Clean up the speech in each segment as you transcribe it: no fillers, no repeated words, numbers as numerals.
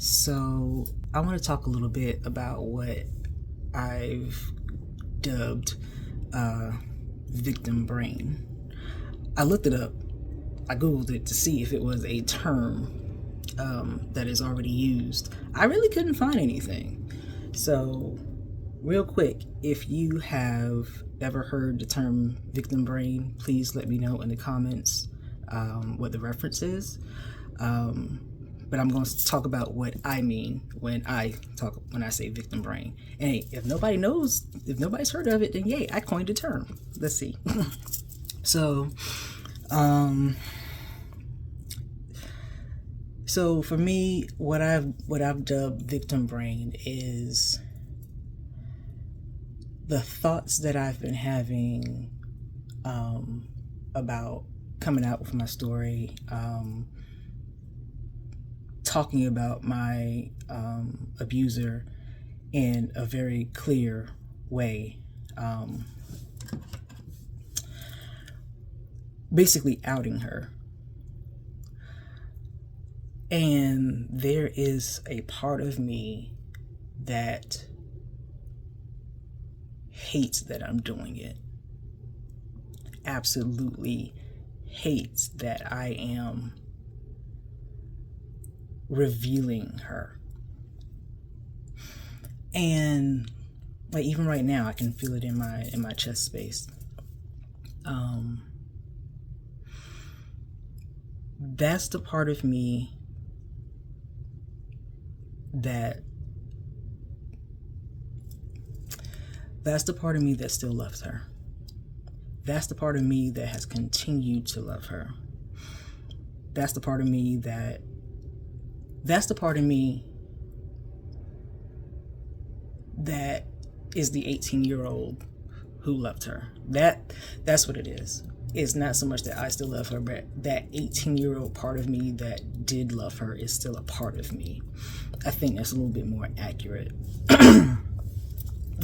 So, I want to talk a little bit about what I've dubbed victim brain. I looked it up, I Googled it to see if it was a term that is already used. I really couldn't find anything. So, real quick, if you have ever heard the term victim brain, please let me know in the comments what the reference is. But I'm going to talk about what I mean when I say victim brain. And hey, if nobody's heard of it, then yay, I coined the term. Let's see. So for me, what I've dubbed victim brain is the thoughts that I've been having about coming out with my story, talking about my abuser in a very clear way, basically outing her. And there is a part of me that hates that I'm doing it. Absolutely hates that I am revealing her. And like even right now I can feel it in my chest space. That's the part of me that still loves her. That's the part of me that has continued to love her. That's the part of me that is the 18-year-old who loved her. That's what it is. It's not so much that I still love her, but that 18-year-old part of me that did love her is still a part of me. I think that's a little bit more accurate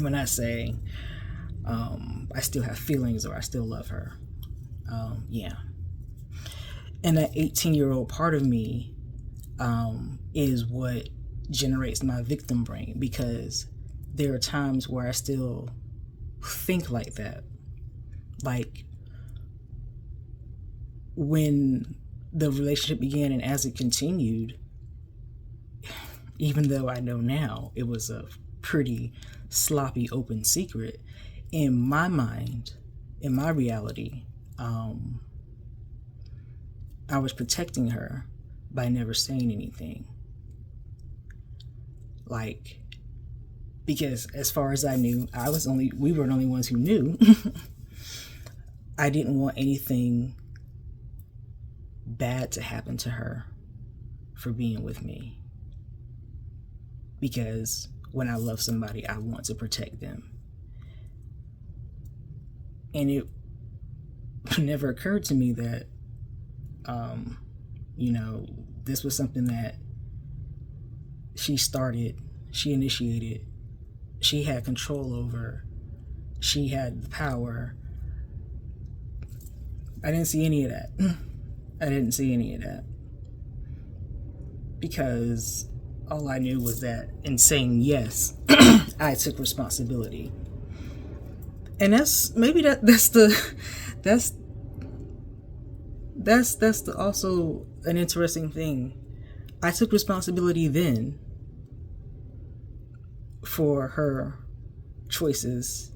when I say I still have feelings or I still love her. Yeah. And that 18-year-old part of me is what generates my victim brain, because there are times where I still think like that. Like when the relationship began and as it continued, even though I know now it was a pretty sloppy open secret, in my mind, in my reality, I was protecting her by never saying anything. Like, because as far as I knew, we were the only ones who knew. I didn't want anything bad to happen to her for being with me. Because when I love somebody, I want to protect them. And it never occurred to me that, this was something that she started, she initiated, she had control over, she had the power. I didn't see any of that. Because all I knew was that in saying yes, I took responsibility. And that's also an interesting thing. I took responsibility then for her choices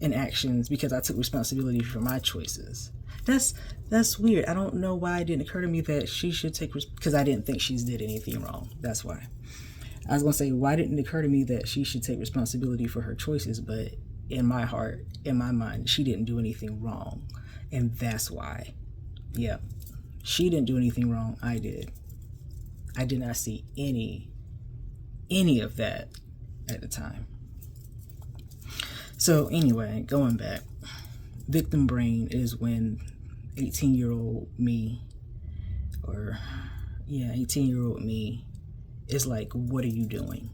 and actions because I took responsibility for my choices. That's weird. I don't know why it didn't occur to me that she should take because I didn't think she's did anything wrong. That's why. I was gonna say, why didn't it occur to me that she should take responsibility for her choices? But in my heart, in my mind, she didn't do anything wrong, and that's why. Yeah, she didn't do anything wrong. I did. I did not see any of that at the time. So anyway, going back, victim brain is when 18-year-old me, 18-year-old me is like, what are you doing?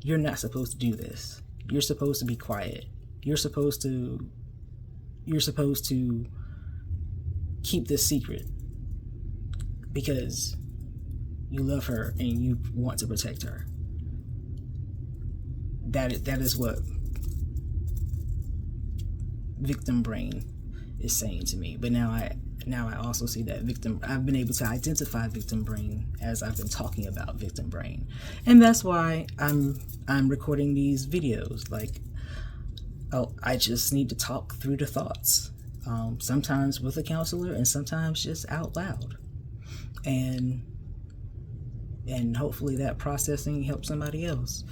You're not supposed to do this. You're supposed to be quiet. You're supposed to keep this secret because You love her and you want to protect her. That is what victim brain is saying to me. But now I also see that I've been able to identify victim brain as I've been talking about victim brain. And that's why I'm recording these videos. Like, oh, I just need to talk through the thoughts. Sometimes with a counselor and sometimes just out loud. And hopefully that processing helps somebody else.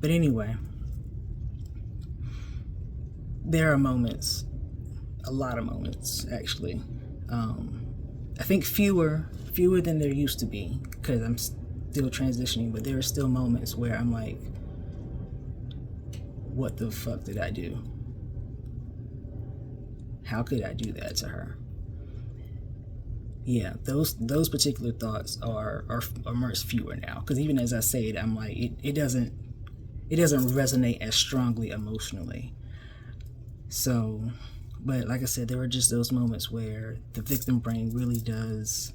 But anyway, there are moments, a lot of moments actually. I think fewer than there used to be, because I'm still transitioning, but there are still moments where I'm like, what the fuck did I do? How could I do that to her? Yeah, those particular thoughts are much fewer now, because even as I say it, I'm like, it doesn't resonate as strongly emotionally. So, but like I said, there are just those moments where the victim brain really does,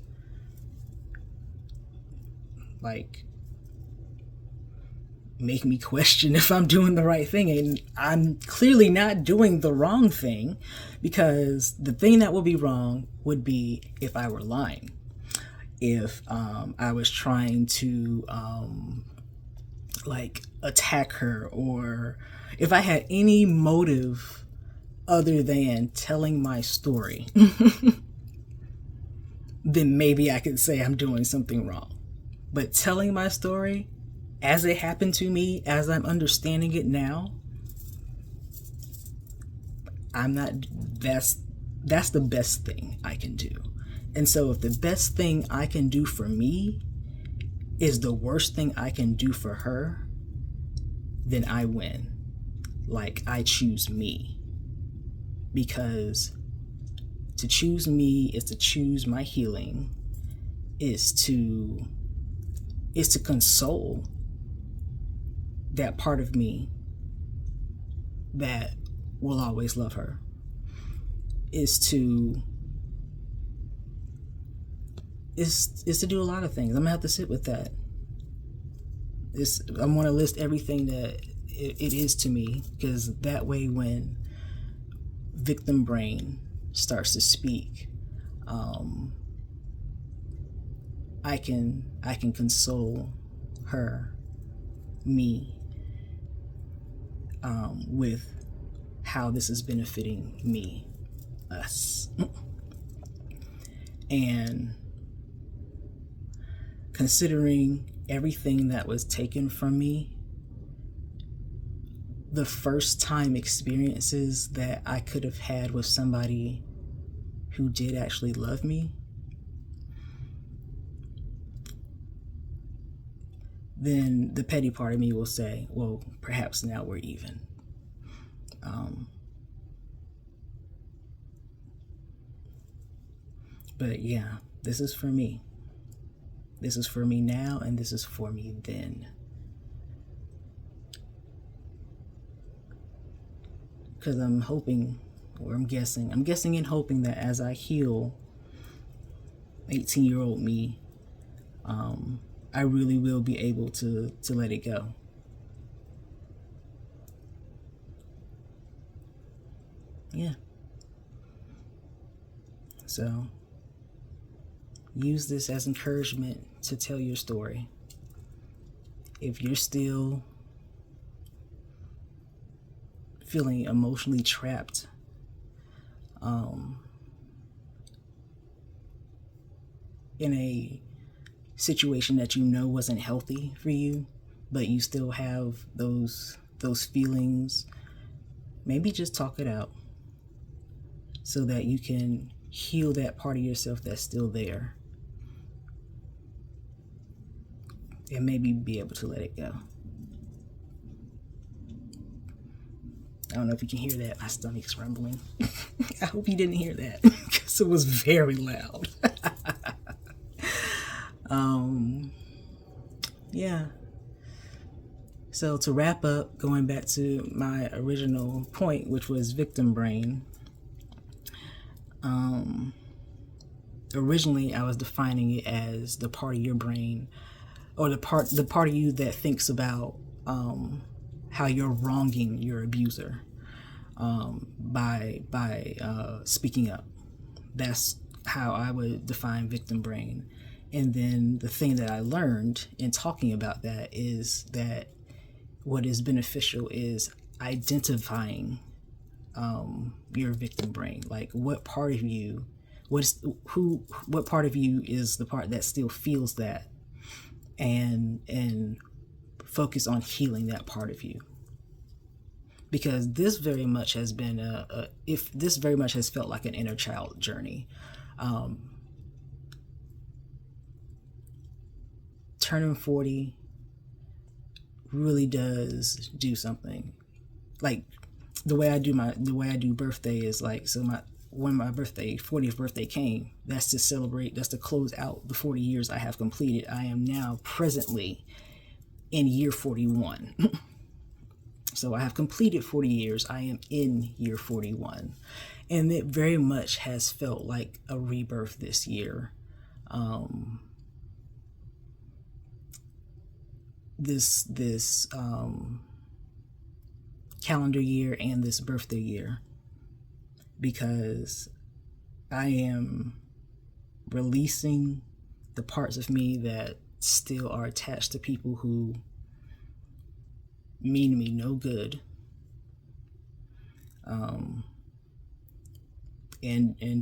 like, make me question if I'm doing the right thing. And I'm clearly not doing the wrong thing, because the thing that would be wrong would be if I were lying. If I was trying to like attack her, or if I had any motive other than telling my story, then maybe I could say I'm doing something wrong. But telling my story as it happened to me, as I'm understanding it now, I'm not, that's the best thing I can do. And so if the best thing I can do for me is the worst thing I can do for her, then I win. Like, I choose me. Because to choose me is to choose my healing, is to console that part of me that will always love her, is to do a lot of things. I'm gonna have to sit with that. I want to list everything that it is to me, because that way when victim brain starts to speak, I can console her, me, with how this is benefiting me, us. And considering everything that was taken from me, the first time experiences that I could have had with somebody who did actually love me, then the petty part of me will say, well, perhaps now we're even. But yeah, this is for me. This is for me now, and this is for me then. Because I'm hoping, or I'm guessing and hoping that as I heal 18-year-old me, I really will be able to let it go. Yeah. So use this as encouragement to tell your story. If you're still feeling emotionally trapped, in a situation that you know wasn't healthy for you, but you still have those feelings, maybe just talk it out so that you can heal that part of yourself that's still there, and maybe be able to let it go. I don't know if you can hear that. My stomach's rumbling. I hope you didn't hear that, because it was very loud. Yeah. So to wrap up, going back to my original point, which was victim brain, Originally, I was defining it as the part of your brain, or the part of you that thinks about how you're wronging your abuser by speaking up. That's how I would define victim brain. And then the thing that I learned in talking about that is that what is beneficial is identifying your victim brain. Like, what part of you, what part of you is the part that still feels that, and focus on healing that part of you. Because this very much has been if this very much has felt like an inner child journey. Turning 40 really does do something. Like, the way I do birthday is like, so when my 40th birthday came, that's to celebrate, that's to close out the 40 years I have completed. I am now presently in year 41. So I have completed 40 years. I am in year 41. And it very much has felt like a rebirth this year. This calendar year and this birthday year, because I am releasing the parts of me that still are attached to people who mean me no good, and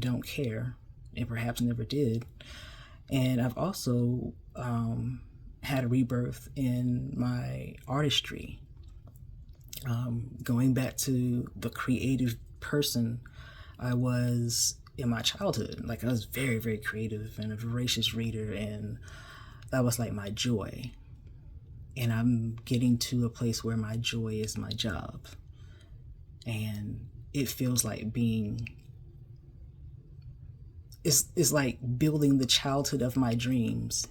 don't care, and perhaps never did. And I've also had a rebirth in my artistry, going back to the creative person I was in my childhood. Like, I was very, very creative and a voracious reader, and that was like my joy. And I'm getting to a place where my joy is my job. And it feels like it's like building the childhood of my dreams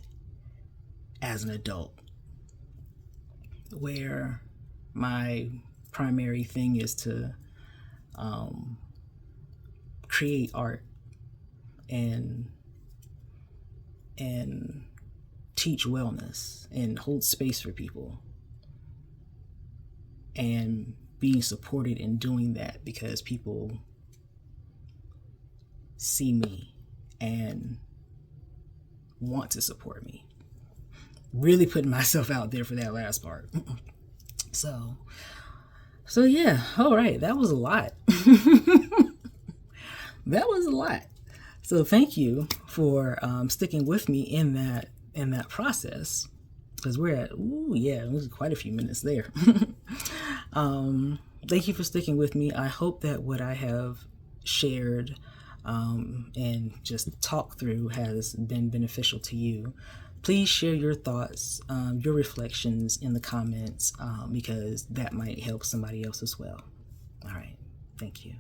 as an adult, where my primary thing is to create art and teach wellness and hold space for people, and being supported in doing that because people see me and want to support me. Really putting myself out there for that last part. So yeah, all right, that was a lot. That was a lot. So thank you for sticking with me in that process, because we're at, it was quite a few minutes there. Thank you for sticking with me. I hope that what I have shared and just talked through has been beneficial to you. Please share your thoughts, your reflections in the comments, because that might help somebody else as well. All right. Thank you.